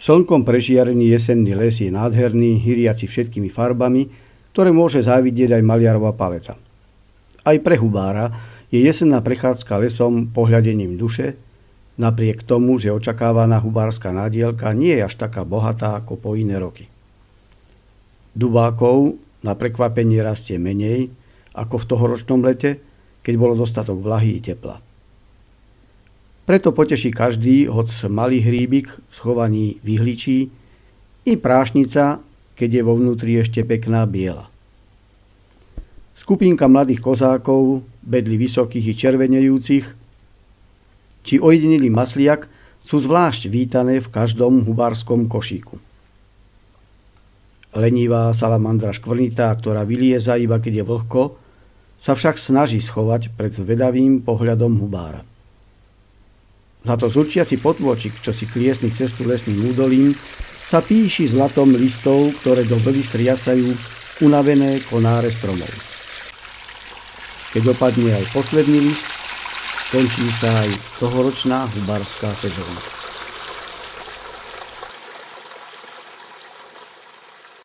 Slnkom prežiarený jesenný les je nádherný, hyriaci všetkými farbami, ktoré môže závidieť aj maliarova paleta. Aj pre hubára je jesenná prechádzka lesom pohľadením duše, napriek tomu, že očakávaná hubárska nádielka nie je až taká bohatá ako po iné roky. Dubákov na prekvapenie rastie menej ako v tohoročnom lete, keď bolo dostatok vlahy i tepla. Preto poteší každý, hoc malý hríbik schovaný v ihličí, i prášnica, keď je vo vnútri ešte pekná biela. Skupinka mladých kozákov, bedli vysokých i červenejúcich, či ojedinilý masliak sú zvlášť vítané v každom hubárskom košíku. Lenivá salamandra škvrnitá, ktorá vylieza iba keď je vlhko, sa však snaží schovať pred zvedavým pohľadom hubára. Za to zurčiaci potôčik, čo si kliesni cestu lesným údolím, sa píši zlatom listov, ktoré do vlny striasajú unavené konáre stromov. Keď opadne aj posledný list, skončí sa aj tohoročná hubárska sezóna.